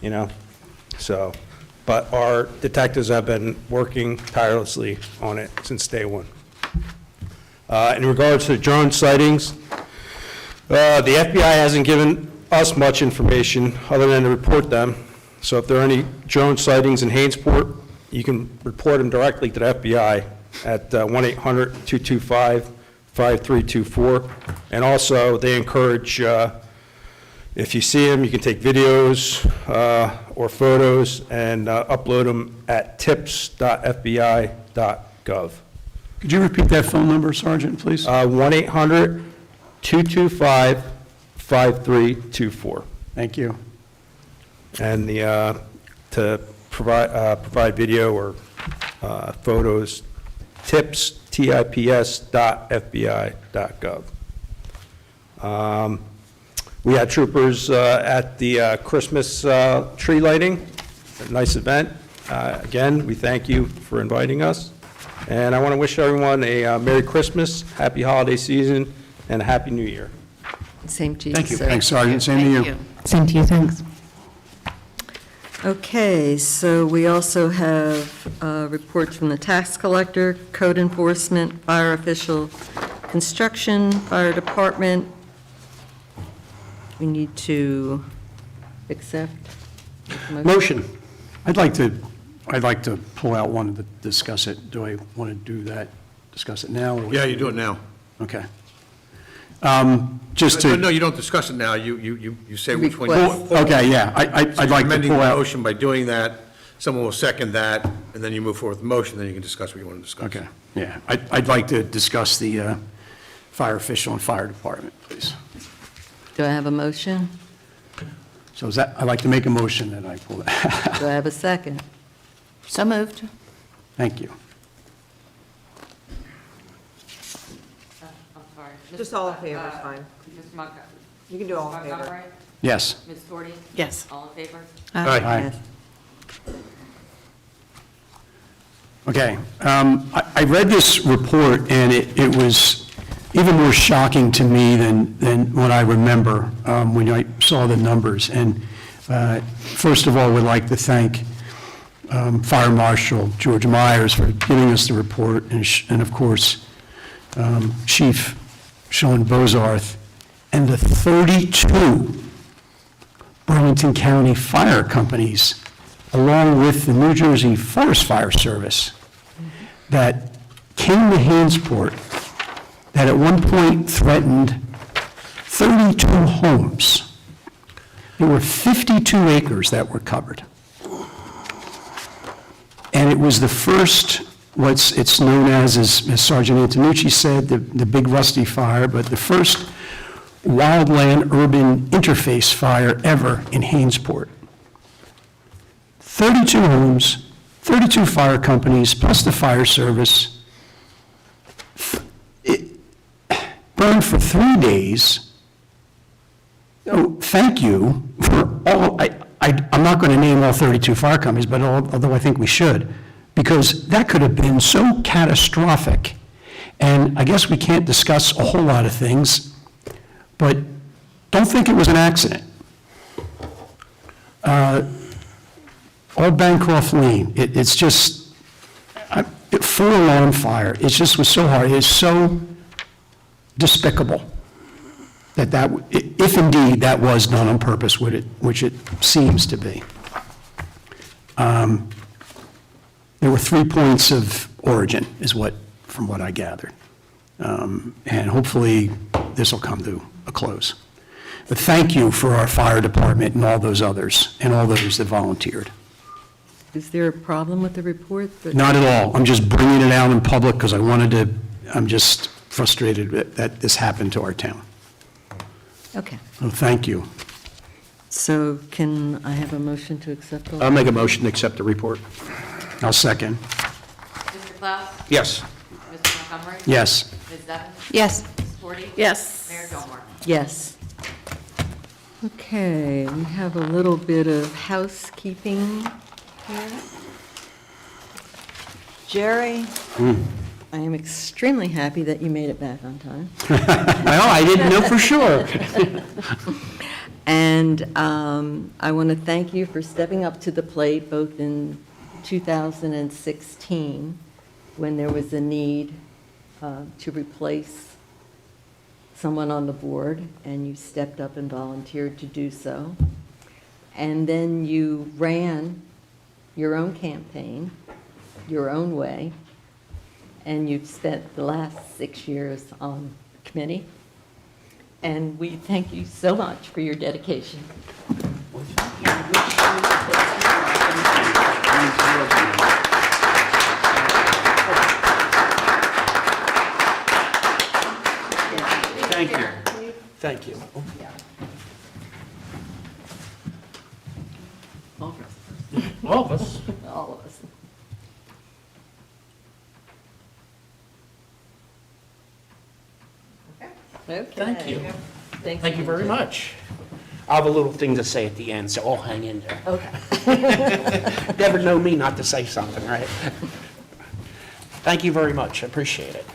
you know? So, but our detectives have been working tirelessly on it since day one. In regards to drone sightings, the FBI hasn't given us much information other than to report them. So if there are any drone sightings in Hainesport, you can report them directly to the FBI at 1-800-225-5324. And also, they encourage, if you see them, you can take videos or photos and upload them at tips.fbi.gov. Could you repeat that phone number, Sergeant, please? 1-800-225-5324. Thank you. And to provide video or photos, tips.fbi.gov. We had troopers at the Christmas tree lighting, a nice event. Again, we thank you for inviting us. And I want to wish everyone a Merry Christmas, Happy Holiday Season, and a Happy New Year. Same to you, Thank you. sir. Thanks, Sergeant. Same to you. Same to you, thanks. Okay, so we also have reports from the tax collector, code enforcement, fire official, construction, fire department. We need to accept. Motion. I'd like to pull out one to discuss it. Do I want to do that, discuss it now? Or Yeah, you do it now. Okay. Just to. No, you don't discuss it now. You say which one you Request. want. Okay, yeah, I'd like to Amending the pull out. motion by doing that, someone will second that, and then you move forward with the motion, then you can discuss what you want to discuss. Okay, yeah. I'd like to discuss the fire official and fire department, please. Do I have a motion? So is that, I'd like to make a motion that I pull that. Do I have a second? So moved. Thank you. I'm sorry. Just all in favor is fine. Mr. Montgomery? You can do all in favor. Montgomery? Yes. Ms. Doherty? Yes. All in favor? Aye. Aye. Okay, I read this report, and it was even more shocking to me than what I remember when I saw the numbers. And first of all, would like to thank Fire Marshal George Myers for giving us the report, and of course, Chief Sean Bozarth, and the 32 Burlington County fire companies, along with the New Jersey Forest Fire Service, that came to Hainesport, that at one point threatened 32 homes. There were 52 acres that were covered. And it was the first, it's known as Sergeant Antonucci said, the Big Rusty Fire, but the first wildland-urban interface fire ever in Hainesport. 32 homes, 32 fire companies, plus the fire service. It burned for 3 days. Oh, thank you for all, I'm not going to name all 32 fire companies, but although I think we should, because that could have been so catastrophic. And I guess we can't discuss a whole lot of things, but don't think it was an accident. Old Bancroft Lane, it's just, 4-alarm fire, it just was so hard, it's so despicable that if indeed that was done on purpose, which it seems to be. There were 3 points of origin, from what I gathered. And hopefully this will come to a close. But thank you for our fire department and all those others, and all those that volunteered. Is there a problem with the report? Not at all. I'm just bringing it out in public because I'm just frustrated that this happened to our town. Okay, So thank you. so can I have a motion to accept all? I'll make a motion to accept the report. I'll second. Mr. Klaus? Yes. Mr. Montgomery? Yes. Ms. Evans? Yes. Ms. Doherty? Yes. Mayor Gilmore? Yes. Okay, we have a little bit of housekeeping here. Jerry, I am extremely happy that you made it back on time. Well, I didn't know for sure. And I want to thank you for stepping up to the plate, both in 2016, when there was a need to replace someone on the board, and you stepped up and volunteered to do so. And then you ran your own campaign, your own way, and you've spent the last 6 years on the committee. And we thank you so much for your dedication. Thank you. Thank you. All of us. All of us. Okay. Thank you. Thanks Thank you again, very Jim. much. I have a little thing to say at the end, so I'll hang in there. Okay. Never know me not to say something, right? Thank you very much, I appreciate it.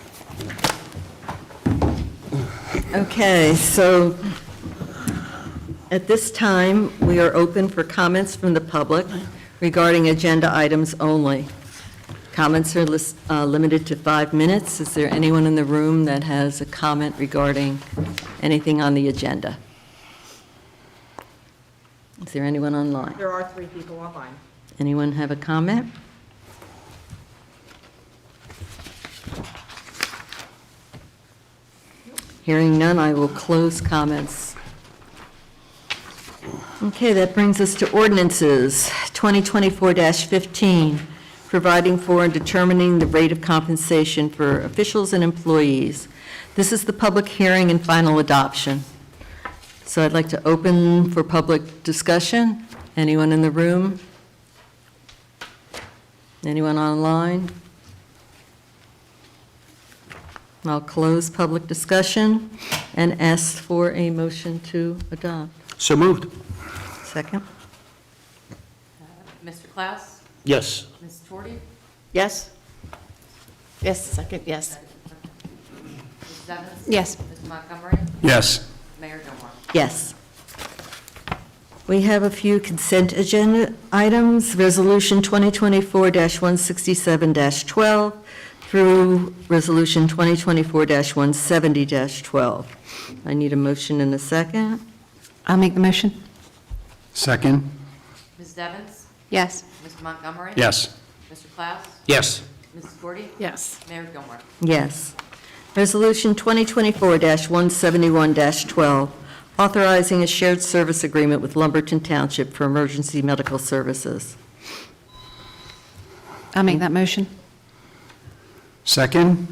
Okay, so at this time, we are open for comments from the public regarding agenda items only. Comments are limited to 5 minutes. Is there anyone in the room that has a comment regarding anything on the agenda? Is there anyone online? There are 3 people online. Anyone have a comment? Hearing none, I will close comments. Okay, that brings us to ordinances, 2024-15, providing for and determining the rate of compensation for officials and employees. This is the public hearing and final adoption. So I'd like to open for public discussion. Anyone in the room? Anyone online? I'll close public discussion and ask for a motion to adopt. So moved. Second? Mr. Klaus? Yes. Ms. Torti? Yes? Yes, second, yes. Mrs. Evans? Yes. Mr. Montgomery? Yes. Mayor Gilmore? Yes. We have a few consent agenda items, Resolution 2024-167-12 through Resolution 2024-170-12. I need a motion and a second. I'll make the motion. Second? Mrs. Evans? Yes. Mr. Montgomery? Yes. Mr. Klaus? Yes. Mrs. Torti? Yes. Mayor Gilmore? Yes. Resolution 2024-171-12, authorizing a shared service agreement with Lumberton Township for emergency medical services. I'll make that motion. Second?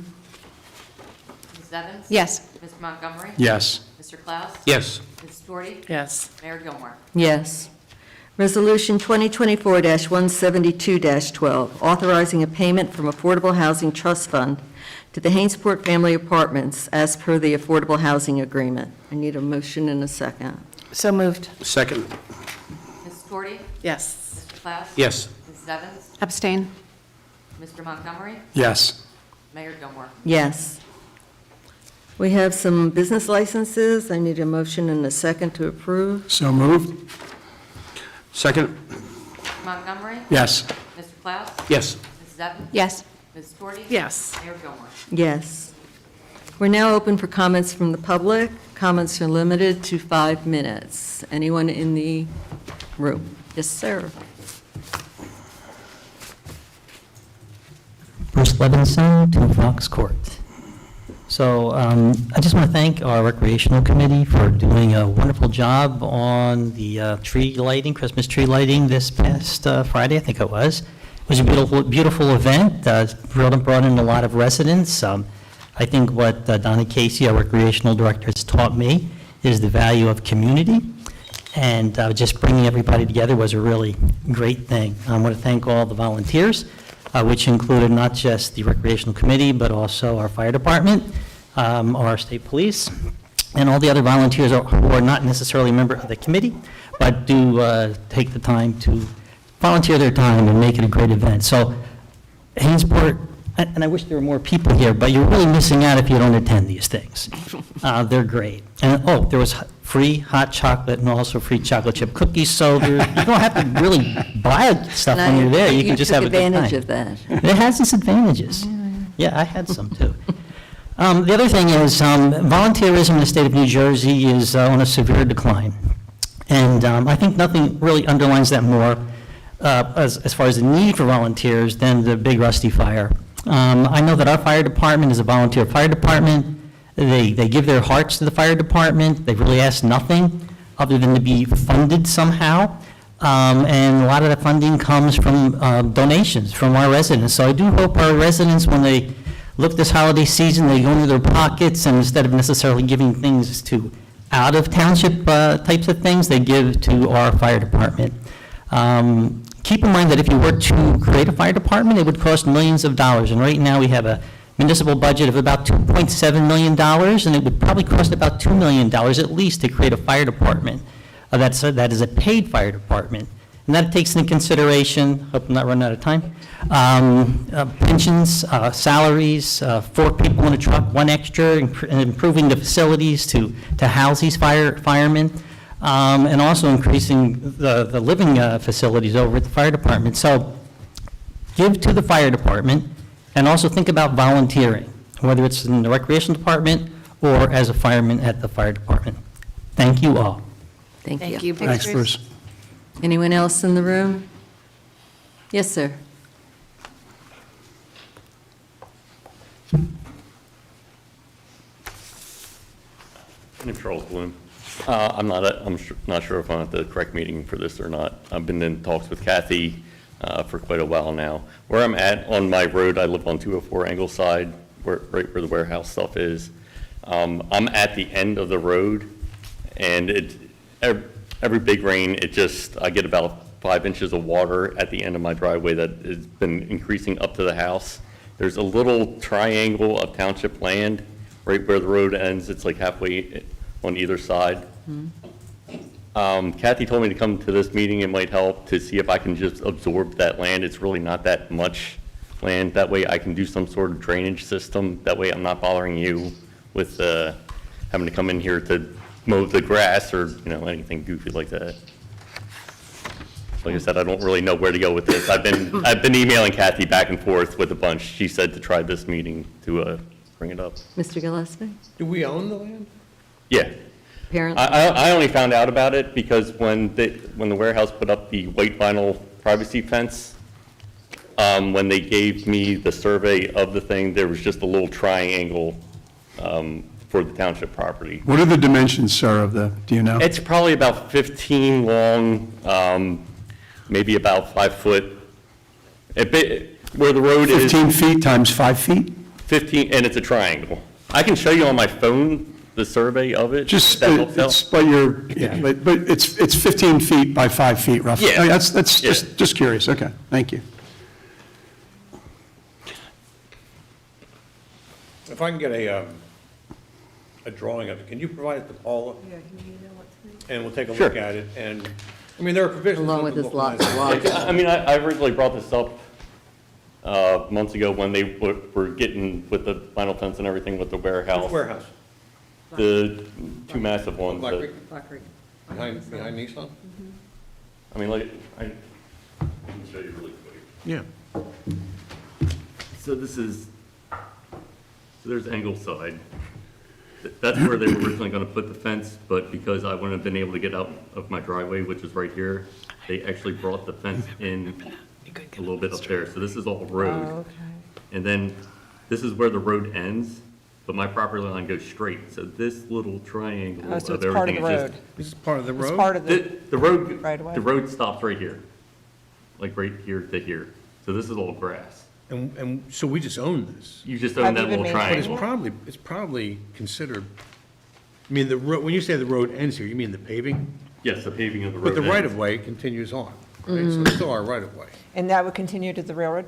Mrs. Evans? Yes. Mr. Montgomery? Yes. Mr. Klaus? Yes. Mrs. Torti? Yes. Mayor Gilmore? Yes. Resolution 2024-172-12, authorizing a payment from Affordable Housing Trust Fund to the Hainesport Family Apartments as per the Affordable Housing Agreement. I need a motion and a second. So moved. Second. Mrs. Torti? Yes. Mr. Klaus? Yes. Mrs. Evans? Abstain. Mr. Montgomery? Yes. Mayor Gilmore? Yes. We have some business licenses. I need a motion and a second to approve. So moved. Second. Mr. Montgomery? Yes. Mr. Klaus? Yes. Mrs. Evans? Yes. Mrs. Torti? Yes. Mayor Gilmore? Yes. We're now open for comments from the public. Comments are limited to 5 minutes. Anyone in the room? Yes, sir. Bruce Levinson, 2 Fox Court. So I just want to thank our Recreational Committee for doing a wonderful job on the tree lighting, Christmas tree lighting this past Friday, I think it was. It was a beautiful, beautiful event, brought in a lot of residents. I think what Donna Casey, our Recreational Director, has taught me is the value of community, and just bringing everybody together was a really great thing. I want to thank all the volunteers, which included not just the Recreational Committee, but also our fire department, our state police, and all the other volunteers who are not necessarily a member of the committee, but do take the time to volunteer their time and make it a great event. So Hainesport, and I wish there were more people here, but you're really missing out if you don't attend these things. They're great. And, there was free hot chocolate and also free chocolate chip cookies. So you don't have to really buy stuff when you're there. You can just have a good time. You took advantage of that. It has its advantages. Yeah, I had some too. The other thing is volunteerism in the state of New Jersey is on a severe decline. And I think nothing really underlines that more as far as the need for volunteers than the Big Rusty Fire. I know that our fire department is a volunteer fire department. They give their hearts to the fire department. They really ask nothing other than to be funded somehow. And a lot of the funding comes from donations from our residents. So I do hope our residents, when they look this holiday season, they go into their pockets, and instead of necessarily giving things to out-of-township types of things, they give to our fire department. Keep in mind that if you were to create a fire department, it would cost millions of dollars. And right now, we have a municipal budget of about $2.7 million, and it would probably cost about $2 million at least to create a fire department. That is a paid fire department. And that takes into consideration, hope I'm not running out of time, pensions, salaries, 4 people in a truck, 1 extra, improving the facilities to house these firemen, and also increasing the living facilities over at the fire department. So give to the fire department, and also think about volunteering, whether it's in the recreation department or as a fireman at the fire department. Thank you all. Thank you. Thanks, Bruce. Anyone else in the room? Yes, sir. My name's Charles Bloom. I'm not sure if I'm at the correct meeting for this or not. I've been in talks with Kathy for quite a while now. Where I'm at on my road, I live on 204 Angleside, right where the warehouse stuff is. I'm at the end of the road, and every big rain, I get about 5 inches of water at the end of my driveway that has been increasing up to the house. There's a little triangle of township land right where the road ends. It's like halfway on either side. Kathy told me to come to this meeting. It might help to see if I can just absorb that land. It's really not that much land. That way I can do some sort of drainage system. That way I'm not bothering you with having to come in here to mow the grass or anything goofy like that. Like I said, I don't really know where to go with this. I've been emailing Kathy back and forth with a bunch. She said to try this meeting to bring it up. Mr. Gillespie? Do we own the land? Yeah. Apparently. I only found out about it because when the warehouse put up the white vinyl privacy fence, when they gave me the survey of the thing, there was just a little triangle for the township property. What are the dimensions, sir, do you know? It's probably about 15 long, maybe about 5 foot. Where the road is. 15 feet times 5 feet? 15, and it's a triangle. I can show you on my phone the survey of it. Just, if that helps out. but it's 15 feet by 5 feet roughly. Yeah. That's just curious, okay, thank you. If I can get a drawing of it, can you provide it to Paula? And we'll take a look at it, and, I mean, there are provisions. Along with his lots of lots. I mean, I originally brought this up months ago when they were getting with the vinyl fence and everything with the warehouse. Which warehouse? The 2 massive ones. Black that- Creek? Behind Nissan? I mean, like, I can show you really quick. Yeah. So there's Angleside. That's where they were originally going to put the fence, but because I wouldn't have been able to get out of my driveway, which is right here, they actually brought the fence in a little bit up there. So this is all road. Okay. And then this is where the road ends, but my property line goes straight. So this little triangle Oh, of so it's part of everything the is road. just. This is part of the It's road? part of the, The road, Right away. the road stops right here, like right here to here. So this is all grass. And so we just own this? You just Have own you that been little maintaining triangle. It's probably considered, I mean, when you say the road ends here, you mean the paving? Yes, the paving of the road. But the ends. right-of-way continues on, right? So it's still our right-of-way. and that would continue to the railroad?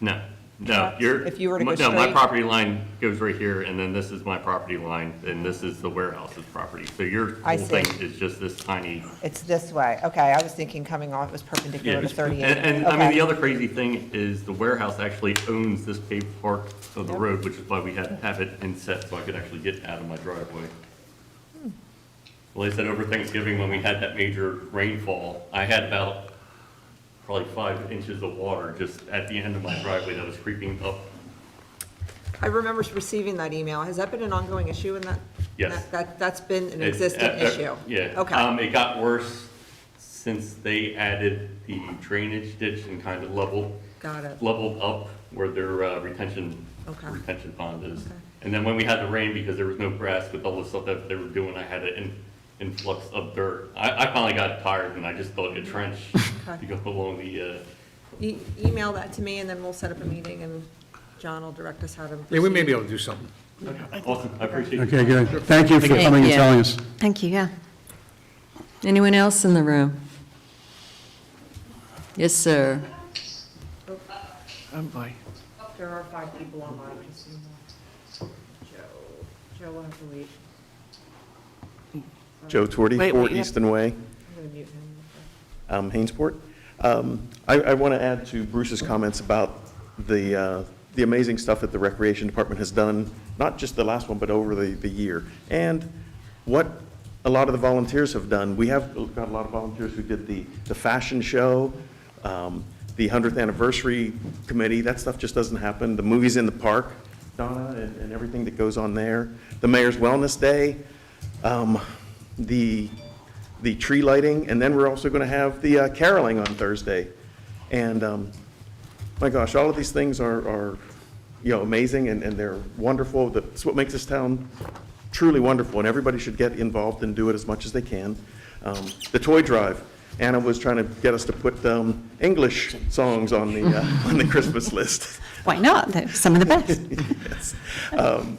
No, Not you're. if you were to go No, my straight? property line goes right here, and then this is my property line, and this is the warehouse's property. So your I whole thing see. is just this tiny. It's this way, okay, I was thinking coming off, it was perpendicular to 38. And I mean, Okay. the other crazy thing is the warehouse actually owns this paved part of the Yep. road, which is why we had to have it inset so I could actually get out of my driveway. Well, they said over Thanksgiving when we had that major rainfall, I had about probably 5 inches of water just at the end of my driveway that was creeping up. I remember receiving that email. Has that been an ongoing issue in that? Yes. That's been an It- existing issue? Yeah. Okay. It got worse since they added the drainage ditch and kind of Got it. leveled up where their retention pond is. Okay. And then when we had the rain, because there was no grass with all the stuff that they were doing, I had an influx of dirt. I finally got tired and I just dug a trench Okay. to go along the, Email that to me, and then we'll set up a meeting, and John will direct us how to proceed. Yeah, we may be able to do something. awesome, I appreciate it. Okay, good. Thank you for Thank coming and you. telling us. Thank you, yeah. Anyone else in the room? Yes, sir. There are 5 people online, just so you know. Joe will have to wait. Joe Torty, Wait, 4 you have- Easton Way, I'm going to mute him. Hainesport. I want to add to Bruce's comments about the amazing stuff that the Recreation Department has done, not just the last one, but over the year. And what a lot of the volunteers have done. We have got a lot of volunteers who did the fashion show, the 100th anniversary committee. That stuff just doesn't happen. The movies in the park, Donna, and everything that goes on there. The Mayor's Wellness Day, the tree lighting, and then we're also going to have the caroling on Thursday. And my gosh, all of these things are amazing, and they're wonderful. That's what makes this town truly wonderful, and everybody should get involved and do it as much as they can. The toy drive, Anna was trying to get us to put English songs on the Christmas list. Why not? They're some of the best. Yes,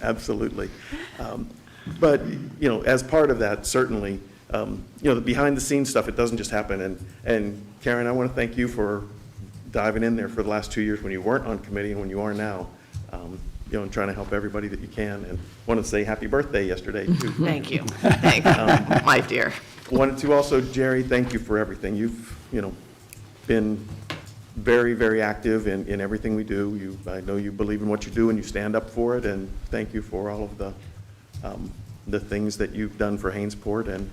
absolutely. But, as part of that, certainly, the behind-the-scenes stuff, it doesn't just happen. And Karen, I want to thank you for diving in there for the last 2 years when you weren't on committee and when you are now, and trying to help everybody that you can. And wanted to say happy birthday yesterday, too. Thank you. Thank you, my dear. Wanted to also, Jerry, thank you for everything. You've, been very, very active in everything we do. I know you believe in what you do and you stand up for it, and thank you for all of the things that you've done for Hainesport, and,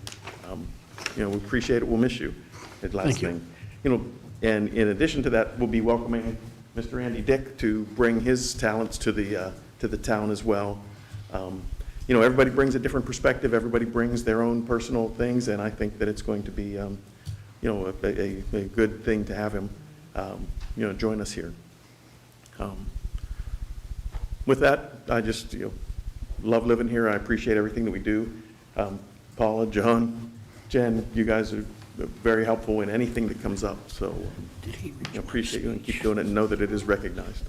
we appreciate it. We'll miss you. And last Thank you. thing, and in addition to that, we'll be welcoming Mr. Andy Dick to bring his talents to the town as well. Everybody brings a different perspective. Everybody brings their own personal things, and I think that it's going to be, a good thing to have him, join us here. With that, I just, love living here. I appreciate everything that we do. Paula, John, Jen, you guys are very helpful in anything that comes up, so appreciate you and keep doing it and know that it is recognized.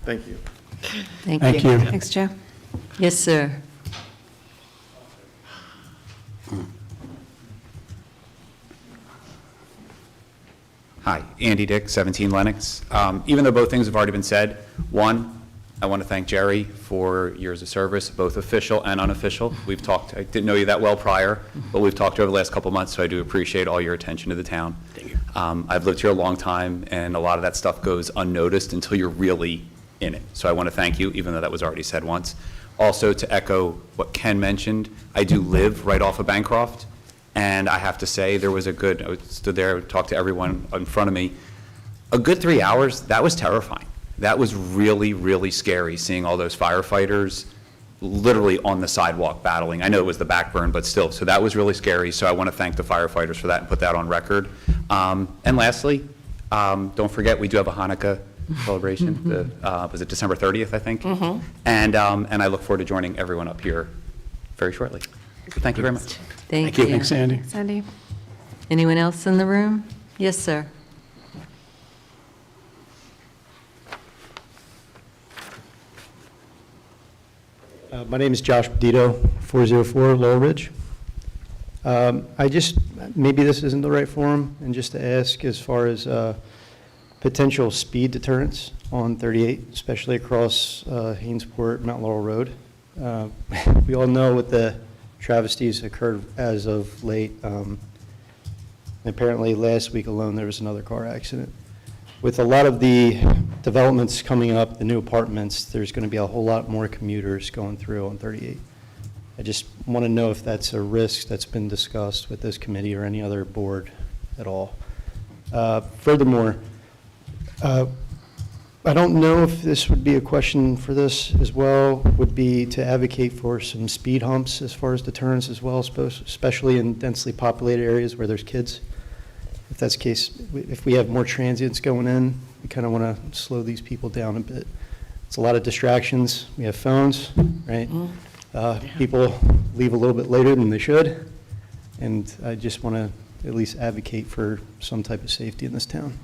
Thank you. Thank you. Thanks, Joe. Yes, sir. Hi, Andy Dick, 17 Lennox. Even though both things have already been said, one, I want to thank Jerry for years of service, both official and unofficial. We've talked, I didn't know you that well prior, but we've talked over the last couple of months, so I do appreciate all your attention to the town. Thank you. I've lived here a long time, and a lot of that stuff goes unnoticed until you're really in it. So I want to thank you, even though that was already said once. Also, to echo what Ken mentioned, I do live right off of Bancroft, and I have to say, there was I stood there, talked to everyone in front of me. A good 3 hours, that was terrifying. That was really, really scary, seeing all those firefighters literally on the sidewalk battling. I know it was the backburn, but still, so that was really scary. So I want to thank the firefighters for that and put that on record. And lastly, don't forget, we do have a Hanukkah celebration. Was it December 30th, I think? And I look forward to joining everyone up here very shortly. So thank you very much. Thank you. Thanks, Andy. Sandy? Anyone else in the room? Yes, sir. My name is Josh Dito, 404 Lowell Ridge. Maybe this isn't the right forum, and just to ask as far as potential speed deterrents on 38, especially across Hainesport, Mount Laurel Road. We all know what the travesties occurred as of late. Apparently last week alone, there was another car accident. With a lot of the developments coming up, the new apartments, there's going to be a whole lot more commuters going through on 38. I just want to know if that's a risk that's been discussed with this committee or any other board at all. Furthermore, I don't know if this would be a question for this as well, would be to advocate for some speed humps as far as deterrence as well, especially in densely populated areas where there's kids. If that's the case, if we have more transients going in, we kind of want to slow these people down a bit. It's a lot of distractions. We have phones, right? People leave a little bit later than they should, and I just want to at least advocate for some type of safety in this town.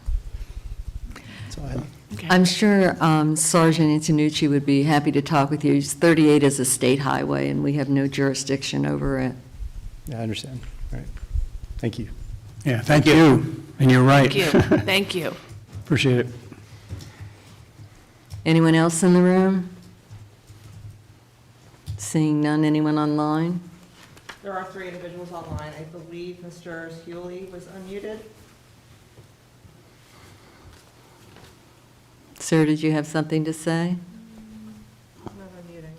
That's all I have. I'm sure Sergeant Antonucci would be happy to talk with you. 38 is a state highway, and we have no jurisdiction over it. Yeah, I understand. All right. Thank you. Yeah, thank you. And you're right. Thank you, thank you. Appreciate it. Anyone else in the room? Seeing none, anyone online? There are 3 individuals online. I believe Mr. Hewley was unmuted. Sir, did you have something to say? I'm not unmuting.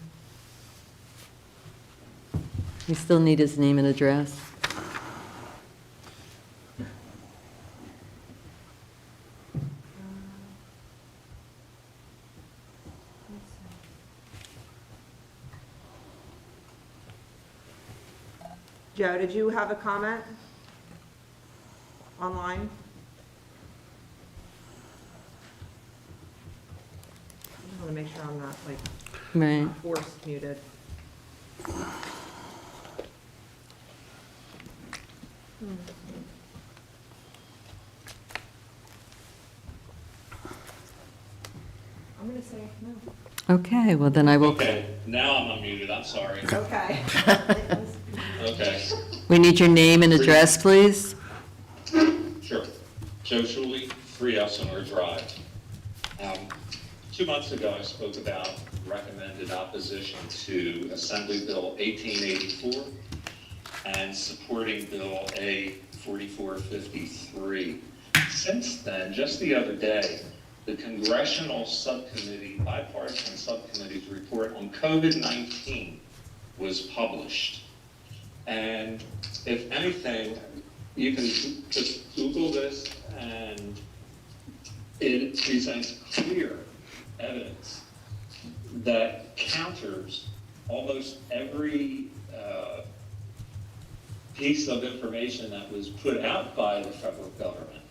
We still need his name and address. Joe, did you have a comment online? I want to make sure I'm not like Right. forced muted. I'm going to say no. Okay, well, then I will, Okay, now I'm unmuted, I'm sorry. Okay. Okay, we need your name and address, please. sure. Joe Shuley, 3 Elsinore Drive. 2 months ago, I spoke about recommended opposition to Assembly Bill 1884 and supporting Bill A 4453. Since then, just the other day, the Congressional Subcommittee, bipartisan subcommittee's report on COVID-19 was published. And if anything, you can just Google this, and it presents clear evidence that counters almost every piece of information that was put out by the federal government.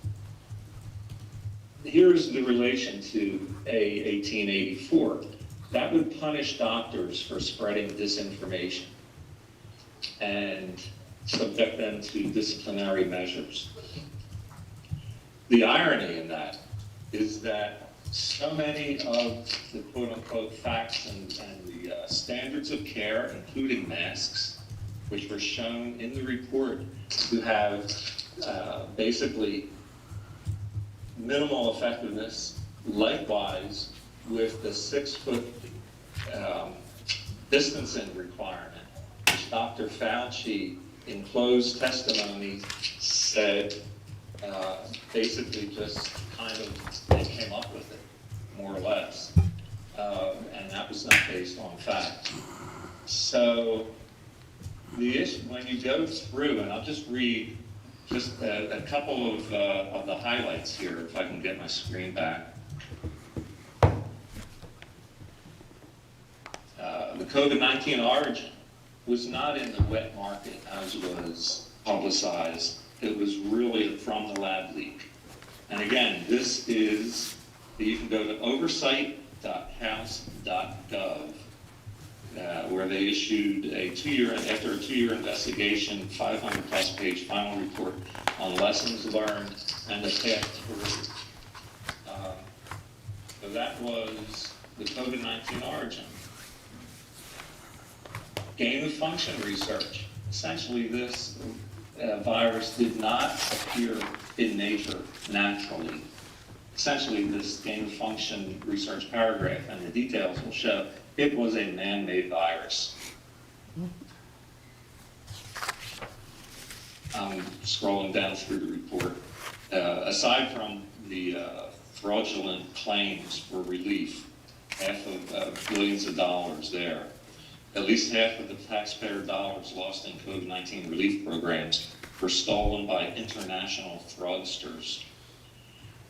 Here's the relation to A 1884. That would punish doctors for spreading disinformation and subject them to disciplinary measures. The irony in that is that so many of the quote-unquote facts and the standards of care, including masks, which were shown in the report to have basically minimal effectiveness, likewise with the 6-foot distancing requirement, which Dr. Fauci in closed testimony said basically just kind of they came up with it, more or less. And that was not based on fact. So the issue, when you go through, and I'll just read just a couple of the highlights here, if I can get my screen back. The COVID-19 origin was not in the wet market as was publicized. It was really from the lab leak. And again, this is, you can go to oversight.house.gov, where they issued after a 2-year investigation, 500-plus page final report on lessons learned and the path forward. So that was the COVID-19 origin. Gain of function research. Essentially, this virus did not appear in nature naturally. Essentially, this gain of function research paragraph, and the details will show, it was a man-made virus. I'm scrolling down through the report. Aside from the fraudulent claims for relief, half of billions of dollars there, At least half of the taxpayer dollars lost in COVID-19 relief programs were stolen by international fraudsters.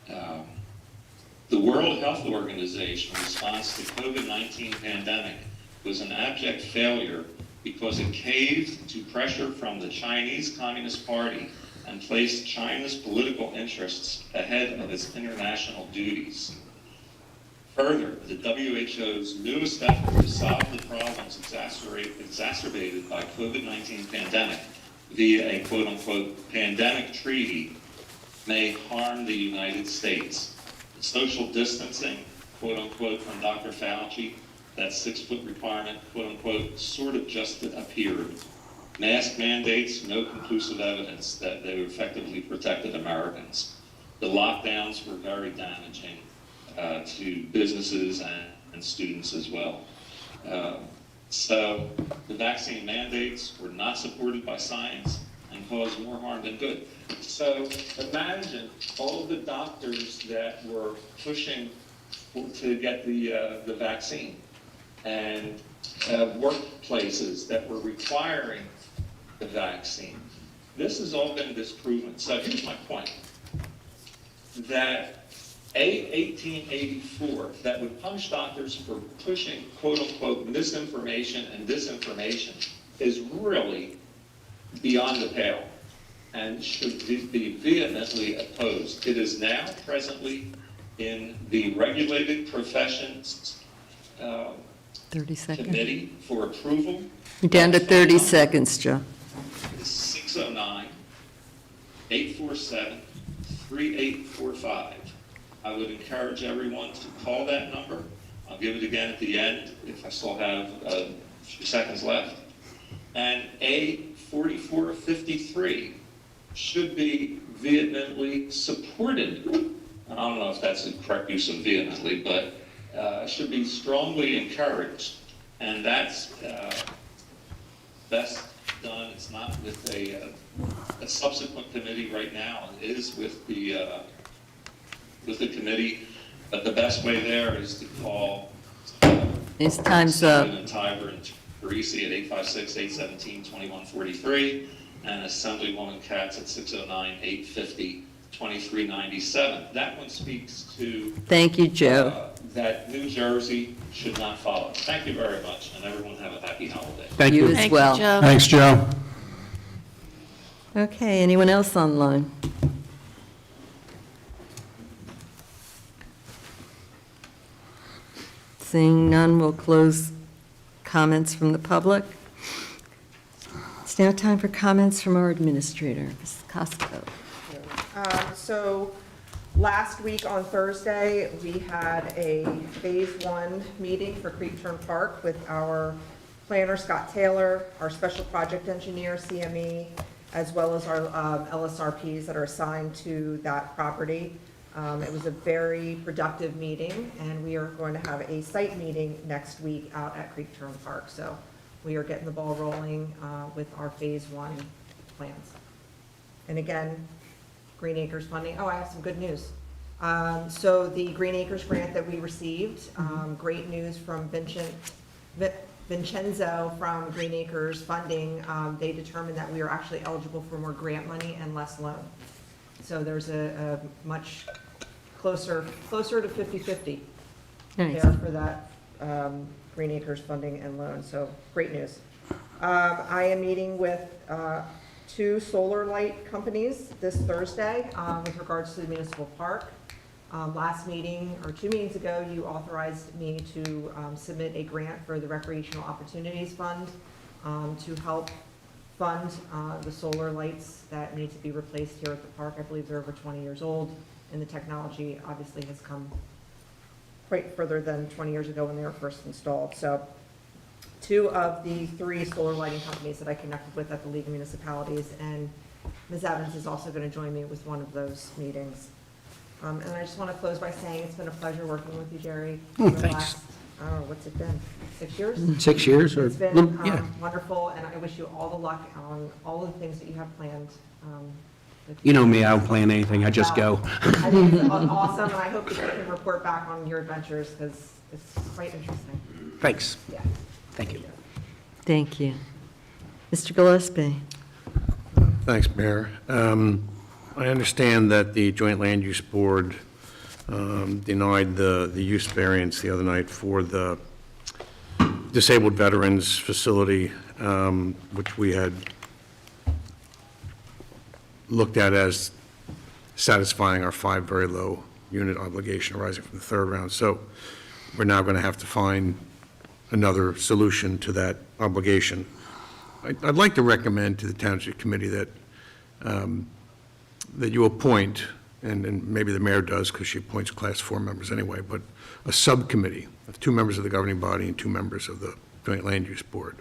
The World Health Organization response to COVID-19 pandemic was an abject failure because it caved to pressure from the Chinese Communist Party and placed China's political interests ahead of its international duties. Further, the WHO's newest effort to solve the problems exacerbated by COVID-19 pandemic via a quote-unquote pandemic treaty may harm the United States. The social distancing, quote-unquote, from Dr. Fauci, that 6-foot requirement, quote-unquote, sort of just appeared. Mask mandates, no conclusive evidence that they effectively protected Americans. The lockdowns were very damaging to businesses and students as well. So the vaccine mandates were not supported by science and caused more harm than good. So imagine all the doctors that were pushing to get the vaccine, and workplaces that were requiring the vaccine. This has all been disproven. So here's my point, that A1884 that would punish doctors for pushing quote-unquote misinformation and disinformation is really beyond the pale and should be vehemently opposed. It is now presently in the Regulated Professions 30 seconds. Committee for approval. You're down to 30 seconds, Joe. It's 609-847-3845. I would encourage everyone to call that number. I'll give it again at the end if I still have a few seconds left. And A4453 should be vehemently supported. I don't know if that's the correct use of vehemently, but should be strongly encouraged. And that's best done. It's not with a subsequent committee right now. It is with the committee, but the best way there is to call It's time's up. Assemblyman Tiber and Parisi at 856-817-2143 and Assemblywoman Katz at 609-850-2397. That one speaks to Thank you, Joe. that New Jersey should not follow. Thank you very much, and everyone have a happy holiday. Thank you. as well. Thanks, Joe. Okay, anyone else online? Seeing none, we'll close comments from the public. It's now time for comments from our administrator, Mrs. Costco. So last week on Thursday, we had a Phase 1 meeting for Creek Turn Park with our planner, Scott Taylor, our special project engineer, CME, as well as our LSRPs that are assigned to that property. It was a very productive meeting, and we are going to have a site meeting next week out at Creek Turn Park. So we are getting the ball rolling with our Phase 1 plans. And again, Green Acres funding. Oh, I have some good news. So the Green Acres grant that we received, great news from Vincenzo from Green Acres Funding. They determined that we are actually eligible for more grant money and less loan. So there's a much closer to 50-50 Nice. there for that Green Acres funding and loan. So great news. I am meeting with 2 solar light companies this Thursday with regards to the municipal park. Last meeting, or 2 meetings ago, you authorized me to submit a grant for the Recreational Opportunities Fund to help fund the solar lights that need to be replaced here at the park. I believe they're over 20 years old, and the technology obviously has come quite further than 20 years ago when they were first installed. So 2 of the 3 solar lighting companies that I connected with at the League of Municipalities, and Ms. Evans is also going to join me with one of those meetings. And I just want to close by saying it's been a pleasure working with you, Jerry. for the Thanks. last, I don't know, what's it been, 6 years? 6 years or, It's been yeah. wonderful, and I wish you all the luck on all of the things that you have planned. You know me, I don't plan anything, I just go. I think it's awesome, and I hope that you can report back on your adventures, because it's quite interesting. Thanks. Yeah. Thank you. Thank you. Mr. Gillespie? Thanks, Mayor. I understand that the Joint Land Use Board denied the use variance the other night for the disabled veterans facility, which we had looked at as satisfying our 5 very low unit obligation arising from the third round. So we're now going to have to find another solution to that obligation. I'd like to recommend to the Township Committee that that you appoint, and maybe the mayor does because she appoints Class 4 members anyway, but a subcommittee of 2 members of the governing body and 2 members of the Joint Land Use Board.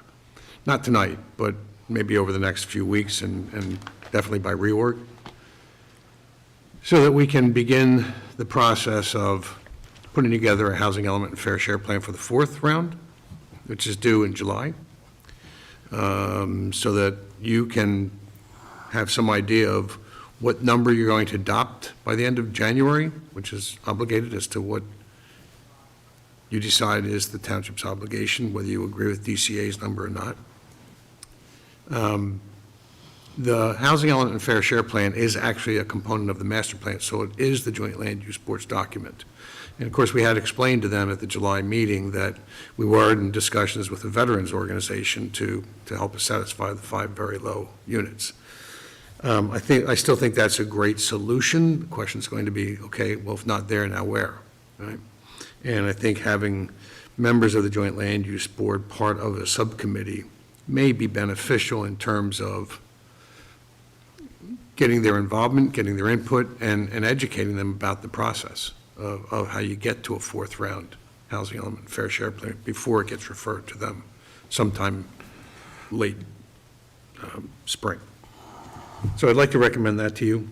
Not tonight, but maybe over the next few weeks and definitely by reorg, so that we can begin the process of putting together a housing element and fair share plan for the 4th round, which is due in July, so that you can have some idea of what number you're going to adopt by the end of January, which is obligated as to what you decide is the township's obligation, whether you agree with DCA's number or not. The housing element and fair share plan is actually a component of the master plan, so it is the Joint Land Use Board's document. And of course, we had explained to them at the July meeting that we were in discussions with the Veterans Organization to help us satisfy the 5 very low units. I still think that's a great solution. The question is going to be, okay, well, if not there, now where, right? And I think having members of the Joint Land Use Board part of a subcommittee may be beneficial in terms of getting their involvement, getting their input, and educating them about the process of how you get to a 4th round housing element fair share plan before it gets referred to them sometime late spring. So I'd like to recommend that to you.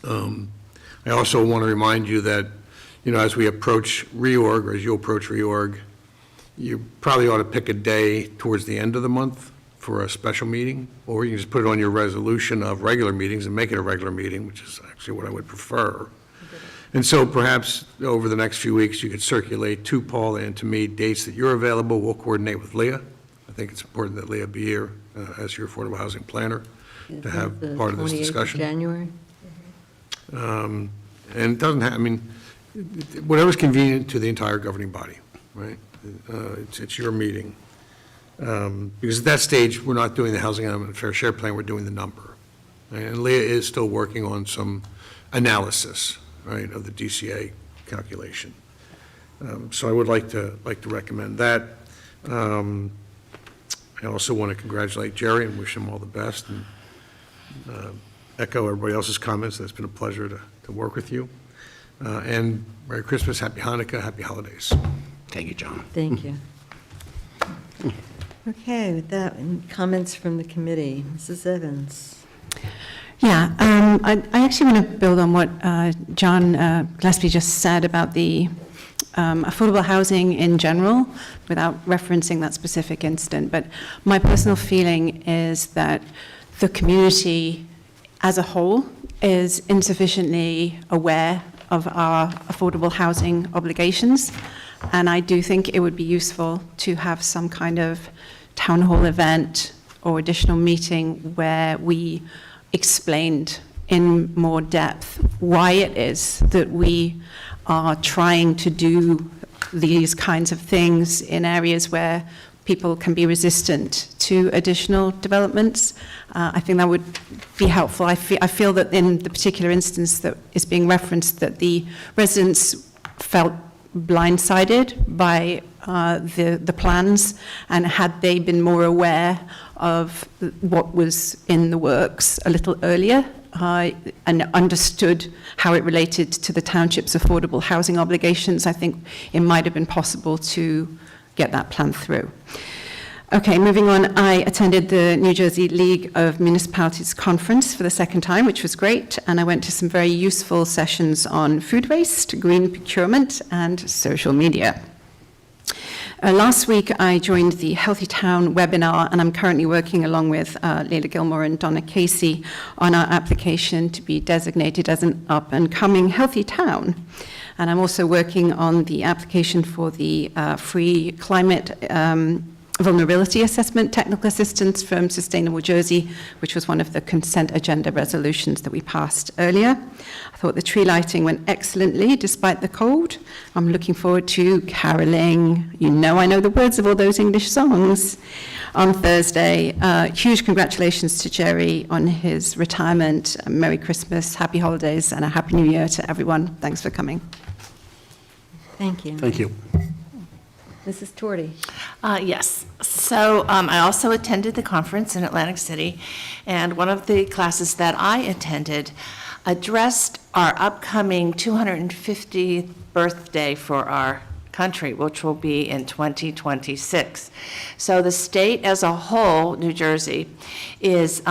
I also want to remind you that, as we approach reorg, or as you approach reorg, you probably ought to pick a day towards the end of the month for a special meeting, or you can just put it on your resolution of regular meetings and make it a regular meeting, which is actually what I would prefer. And so perhaps over the next few weeks, you could circulate to Paula and to me dates that you're available. We'll coordinate with Leah. I think it's important that Leah be here as your affordable housing planner to have part of this discussion. The 28th of January? And it doesn't have, whatever's convenient to the entire governing body, right? It's your meeting. Because at that stage, we're not doing the housing element and fair share plan, we're doing the number. And Leah is still working on some analysis, right, of the DCA calculation. So I would like to recommend that. I also want to congratulate Jerry and wish him all the best, and echo everybody else's comments. It's been a pleasure to work with you. And Merry Christmas, Happy Hanukkah, Happy Holidays. Thank you, John. Thank you. Okay, with that, comments from the committee. Mrs. Evans? Yeah, I actually want to build on what John Gillespie just said about the affordable housing in general, without referencing that specific incident. But my personal feeling is that the community as a whole is insufficiently aware of our affordable housing obligations. And I do think it would be useful to have some kind of town hall event or additional meeting where we explained in more depth why it is that we are trying to do these kinds of things in areas where people can be resistant to additional developments. I think that would be helpful. I feel that in the particular instance that is being referenced, that the residents felt blindsided by the plans, and had they been more aware of what was in the works a little earlier and understood how it related to the township's affordable housing obligations, I think it might have been possible to get that plan through. Okay, moving on, I attended the New Jersey League of Municipalities conference for the second time, which was great, and I went to some very useful sessions on food waste, green procurement, and social media. Last week, I joined the Healthy Town webinar, and I'm currently working along with Leila Gilmore and Donna Casey on our application to be designated as an up-and-coming healthy town. And I'm also working on the application for the free climate vulnerability assessment technical assistance from Sustainable Jersey, which was one of the consent agenda resolutions that we passed earlier. I thought the tree lighting went excellently despite the cold. I'm looking forward to caroling. You know I know the words of all those English songs on Thursday. Huge congratulations to Jerry on his retirement. Merry Christmas, happy holidays, and a happy new year to everyone. Thanks for coming. Thank you. Thank you. Mrs. Torti. Yes. So I also attended the conference in Atlantic City, and one of the classes that I attended addressed our upcoming 250th birthday for our country, which will be in 2026. So the state as a whole, New Jersey, is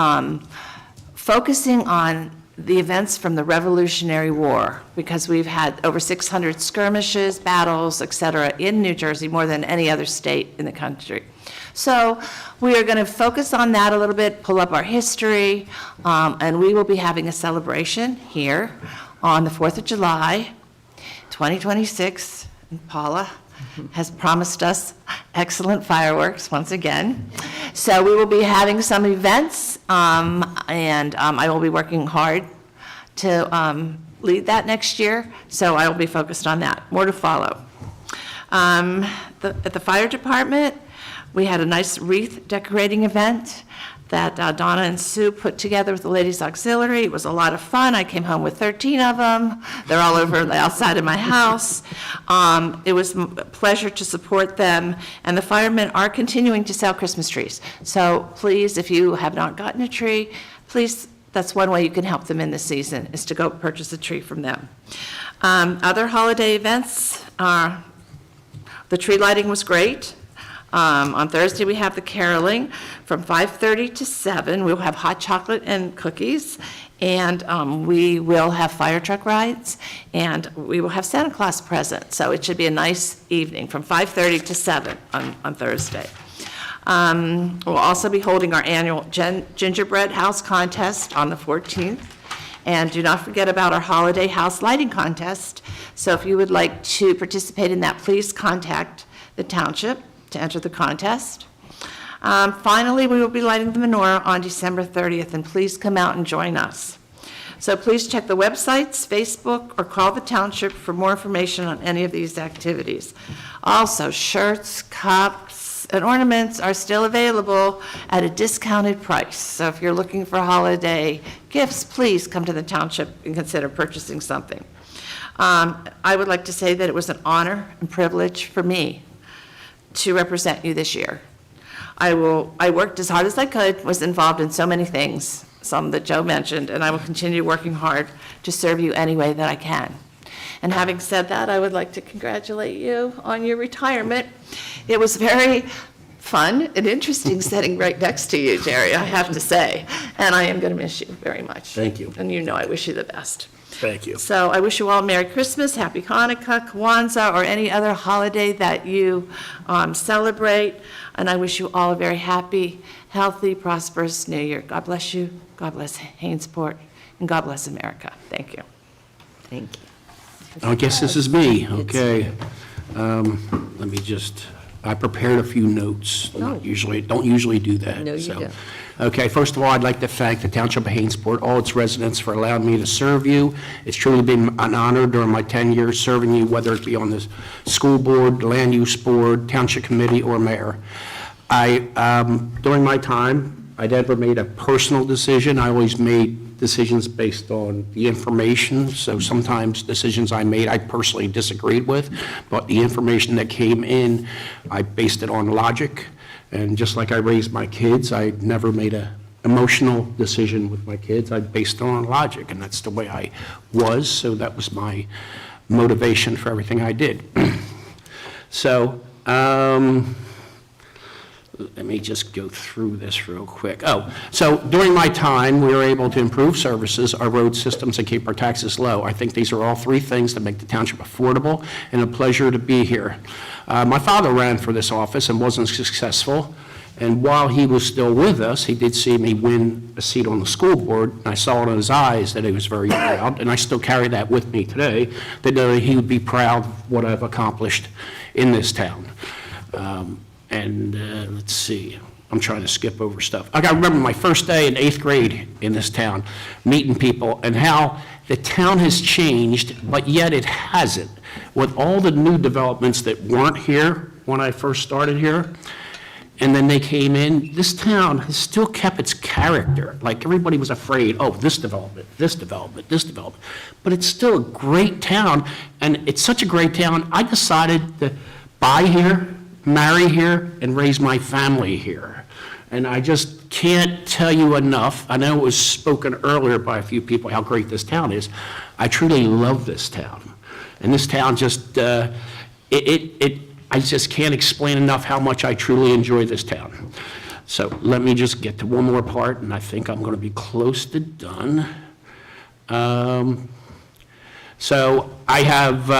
focusing on the events from the Revolutionary War, because we've had over 600 skirmishes, battles, et cetera, in New Jersey, more than any other state in the country. So we are going to focus on that a little bit, pull up our history, and we will be having a celebration here on the 4th of July, 2026. And Paula has promised us excellent fireworks once again. So we will be having some events, and I will be working hard to lead that next year, so I will be focused on that. More to follow. At the fire department, we had a nice wreath decorating event that Donna and Sue put together with the Ladies Auxiliary. It was a lot of fun. I came home with 13 of them. They're all over the outside of my house. It was a pleasure to support them, and the firemen are continuing to sell Christmas trees. So please, if you have not gotten a tree, please, that's one way you can help them in this season, is to go purchase a tree from them. Other holiday events, the tree lighting was great. On Thursday, we have the caroling from 5:30 to 7. We'll have hot chocolate and cookies, and we will have fire truck rides, and we will have Santa Claus present. So it should be a nice evening from 5:30 to 7 on Thursday. We'll also be holding our annual gingerbread house contest on the 14th. And do not forget about our holiday house lighting contest. So if you would like to participate in that, please contact the township to enter the contest. Finally, we will be lighting the menorah on December 30th, and please come out and join us. So please check the websites, Facebook, or call the township for more information on any of these activities. Also, shirts, cups, and ornaments are still available at a discounted price. So if you're looking for holiday gifts, please come to the township and consider purchasing something. I would like to say that it was an honor and privilege for me to represent you this year. I worked as hard as I could, was involved in so many things, some that Joe mentioned, and I will continue working hard to serve you any way that I can. And having said that, I would like to congratulate you on your retirement. It was very fun and interesting sitting right next to you, Jerry, I have to say, and I am going to miss you very much. Thank you. And you know I wish you the best. Thank you. So I wish you all Merry Christmas, Happy Hanukkah, Kwanzaa, or any other holiday that you celebrate. And I wish you all a very happy, healthy, prosperous New Year. God bless you, God bless Hainesport, and God bless America. Thank you. Thank you. I guess this is me, okay. Let me just, I prepared a few notes. Don't usually do that. No, you so. don't. Okay, first of all, I'd like to thank the Township of Hainesport, all its residents, for allowing me to serve you. It's truly been an honor during my 10 years serving you, whether it be on the school board, land use board, township committee, or mayor. During my time, I never made a personal decision. I always made decisions based on the information. So sometimes decisions I made, I personally disagreed with, but the information that came in, I based it on logic. And just like I raised my kids, I never made an emotional decision with my kids. I based it on logic, and that's the way I was. So that was my motivation for everything I did. So, let me just go through this real quick. So during my time, we were able to improve services, our road systems, and keep our taxes low. I think these are all three things that make the township affordable, and a pleasure to be here. My father ran for this office and wasn't successful, and while he was still with us, he did see me win a seat on the school board, and I saw it in his eyes that he was very proud, and I still carry that with me today, that he would be proud of what I've accomplished in this town. And let's see, I'm trying to skip over stuff. I remember my first day in 8th grade in this town, meeting people, and how the town has changed, but yet it hasn't. With all the new developments that weren't here when I first started here, and then they came in, this town has still kept its character. Like, everybody was afraid, oh, this development, this development, this development. But it's still a great town, and it's such a great town, I decided to buy here, marry here, and raise my family here. And I just can't tell you enough. I know it was spoken earlier by a few people how great this town is. I truly love this town. And this town just, I just can't explain enough how much I truly enjoy this town. So let me just get to one more part, and I think I'm going to be close to done. So I have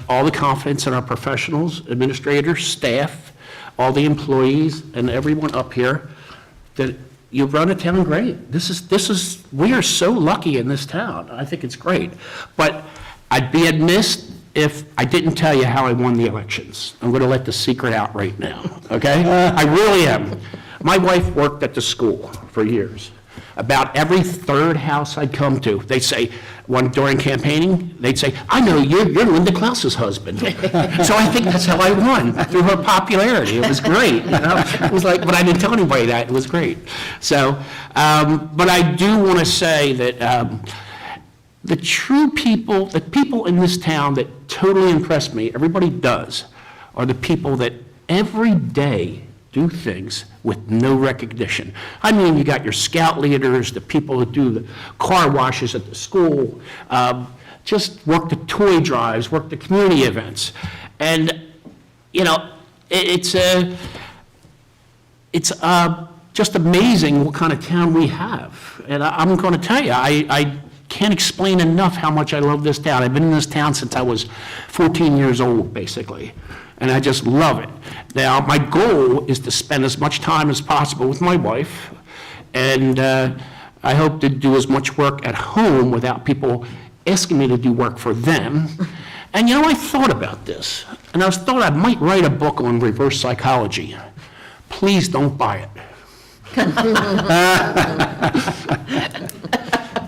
all the confidence in our professionals, administrators, staff, all the employees, and everyone up here that you run a town great. We are so lucky in this town. I think it's great. But I'd be amiss if I didn't tell you how I won the elections. I'm going to let the secret out right now, okay? I really am. My wife worked at the school for years. About every third house I'd come to, they'd say, during campaigning, they'd say, I know you're Linda Klaus's husband. So I think that's how I won, through her popularity. It was great, you know? It was like, but I didn't tell anybody that. It was great. So, but I do want to say that the true people, the people in this town that totally impress me, everybody does, are the people that every day do things with no recognition. I mean, you got your scout leaders, the people that do the car washes at the school, just work the toy drives, work the community events. And, you know, it's just amazing what kind of town we have. And I'm going to tell you, I can't explain enough how much I love this town. I've been in this town since I was 14 years old, basically. And I just love it. Now, my goal is to spend as much time as possible with my wife, and I hope to do as much work at home without people asking me to do work for them. And you know, I thought about this, and I thought I might write a book on reverse psychology. Please don't buy it.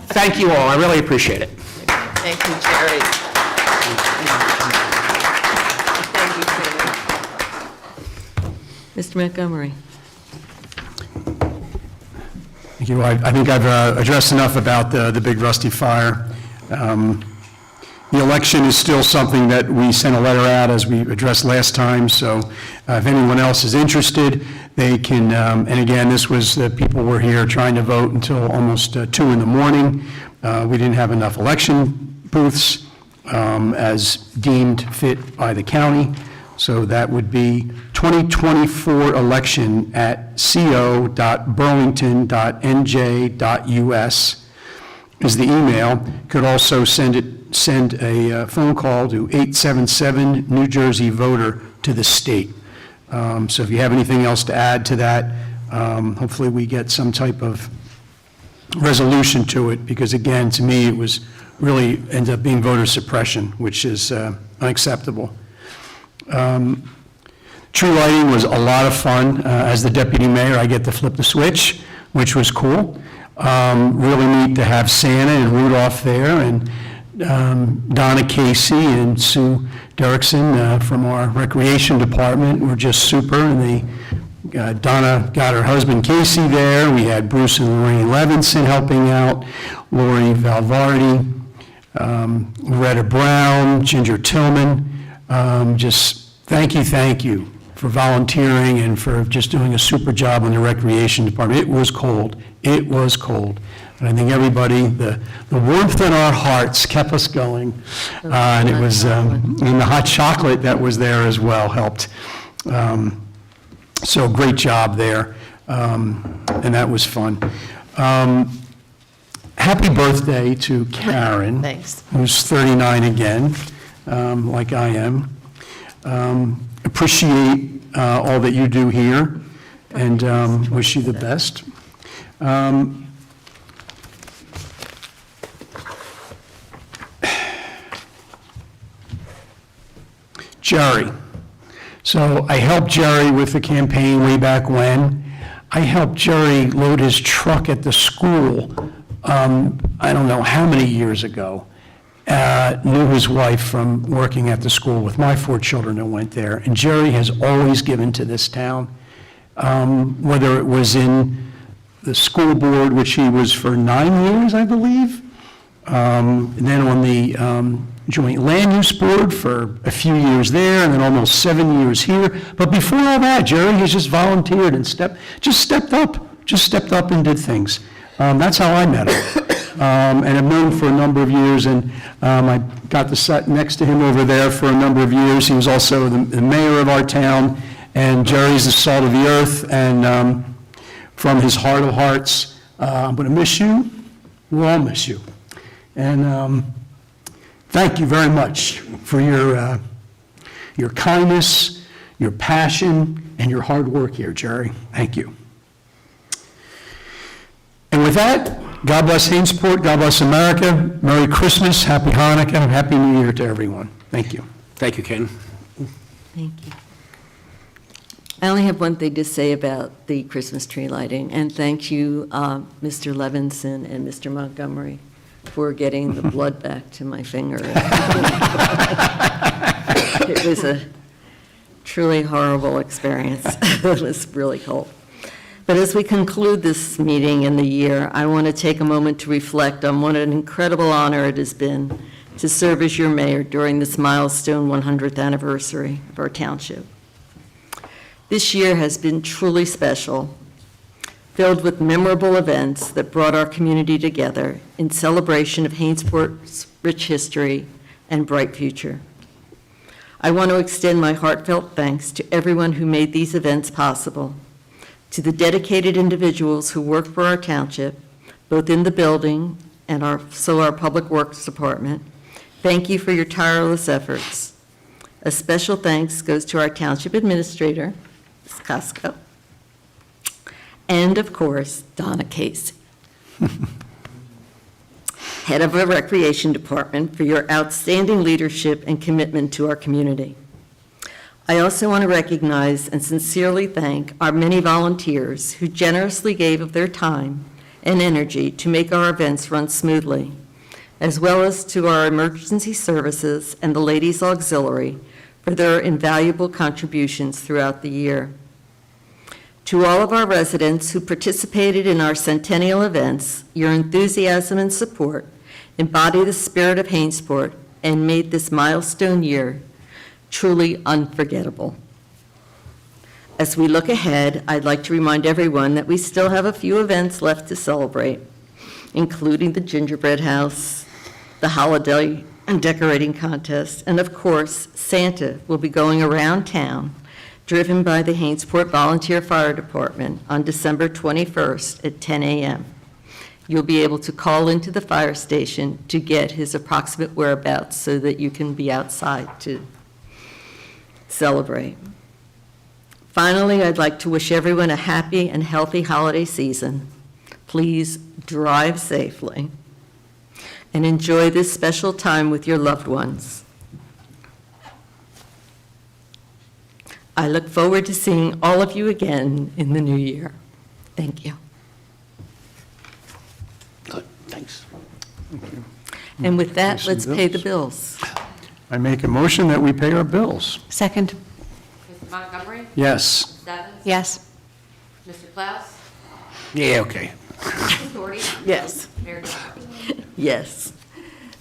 Thank you all, I really appreciate it. Thank you, Jerry. Thank you, Jerry. Mr. Montgomery. Thank you. I think I've addressed enough about the big rusty fire. The election is still something that we sent a letter out as we addressed last time, so if anyone else is interested, they can, and again, this was, people were here trying to vote until almost 2 in the morning. We didn't have enough election booths as deemed fit by the county, so that would be 2024 election at co.burlington.nj.us is the email. Could also send a phone call to 877 New Jersey Voter to the state. So if you have anything else to add to that, hopefully we get some type of resolution to it, because again, to me, it was really ended up being voter suppression, which is unacceptable. Tree lighting was a lot of fun. As the deputy mayor, I get to flip the switch, which was cool. Really neat to have Santa and Rudolph there, and Donna Casey and Sue Derrickson from our recreation department were just super, and Donna got her husband Casey there. We had Bruce and Lorraine Levinson helping out, Lori Valvardi, Loretta Brown, Ginger Tillman. Just thank you for volunteering and for just doing a super job in the recreation department. It was cold. And I think everybody, the warmth in our hearts kept us going. And it was, and the hot chocolate that was there as well helped. So great job there. And that was fun. Happy birthday to Karen. Thanks. Who's 39 again, like I am. Appreciate all that you do here, and wish you the best. Jerry, So I helped Jerry with the campaign way back when. I helped Jerry load his truck at the school, I don't know how many years ago. Knew his wife from working at the school with my 4 children that went there. And Jerry has always given to this town, whether it was in the school board, which he was for 9 years, I believe, and then on the Joint Land Use Board for a few years there, and then almost 7 years here. But before all that, Jerry has just volunteered and stepped up and did things. That's how I met him. And I've known him for a number of years, and I got to sit next to him over there for a number of years. He was also the mayor of our town, and Jerry's the salt of the earth, and from his heart of hearts, I'm going to miss you. We'll all miss you. And thank you very much for your kindness, your passion, and your hard work here, Jerry. Thank you. And with that, God bless Hainesport, God bless America, Merry Christmas, Happy Hanukkah, and Happy New Year to everyone. Thank you. Thank you, Ken. Thank you. I only have one thing to say about the Christmas tree lighting, and thank you, Mr. Levinson and Mr. Montgomery, for getting the blood back to my finger. It was a truly horrible experience. It was really cold. But as we conclude this meeting in the year, I want to take a moment to reflect on what an incredible honor it has been to serve as your mayor during this milestone 100th anniversary of our township. This year has been truly special, filled with memorable events that brought our community together in celebration of Hainsport's rich history and bright future. I want to extend my heartfelt thanks to everyone who made these events possible, to the dedicated individuals who work for our township, both in the building and our Public Works Department. Thank you for your tireless efforts. A special thanks goes to our township administrator, Ms. Costco, and of course, Donna Casey, head of the Recreation Department, for your outstanding leadership and commitment to our community. I also want to recognize and sincerely thank our many volunteers who generously gave of their time and energy to make our events run smoothly, as well as to our emergency services and the Ladies Auxiliary for their invaluable contributions throughout the year. To all of our residents who participated in our centennial events, your enthusiasm and support embody the spirit of Hainesport and made this milestone year truly unforgettable. As we look ahead, I'd like to remind everyone that we still have a few events left to celebrate, including the gingerbread house, the holiday and decorating contest, and of course, Santa will be going around town, driven by the Hainesport Volunteer Fire Department on December 21st at 10 a.m. You'll be able to call into the fire station to get his approximate whereabouts so that you can be outside to celebrate. Finally, I'd like to wish everyone a happy and healthy holiday season. Please drive safely and enjoy this special time with your loved ones. I look forward to seeing all of you again in the new year. Thank you. Good, thanks. And with that, Pay let's some pay the bills. bills. I make a motion that we pay our bills. Second. Mr. Montgomery? Yes. Ms. Evans? Yes. Mr. Klaus? Yeah, okay. Ms. Doherty? Yes. Mayor Gilmore? Yes.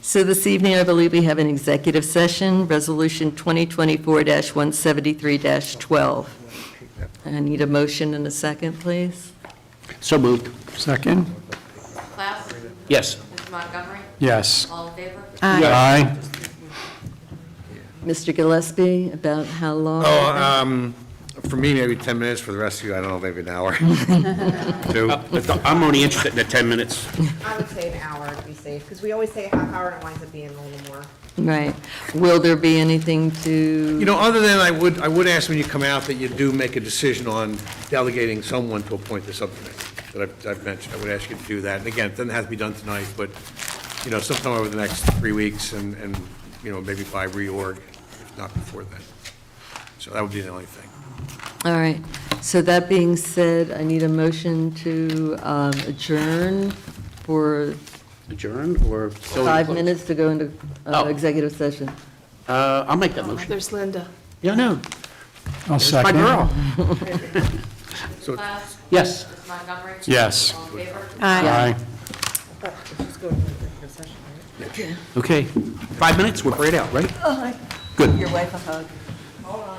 So this evening, I believe we have an executive session, Resolution 2024-173-12. I need a motion and a second, please. So moved. Second? Klaus? Yes. Mr. Montgomery? Yes. All in favor? Aye. Mr. Gillespie, about how long? For me, maybe 10 minutes, for the rest of you, I don't know, maybe an hour. Two. I'm only interested in the 10 minutes. I would say an hour to be safe, because we always say a half hour and it winds up being a little more. Right. Will there be anything to? You know, other than I would ask when you come out that you do make a decision on delegating someone to appoint the subcommittee that I've mentioned. I would ask you to do that. And again, it doesn't have to be done tonight, but, you know, sometime over the next 3 weeks and you know, maybe by reorg, if not before then. So that would be the only thing. All right. So that being said, I need a motion to adjourn for Adjourn or? go in 5 close? minutes to go into Oh. executive session. I'll make that motion. There's Linda. Yeah, no, I'll my second. girl. So Class, Yes. Mrs. Montgomery? Yes. All in favor? Aye. Let's go into executive session, right? Okay, 5 minutes, we're right out, right? Oh, Good. Your wife a hug. Hold on.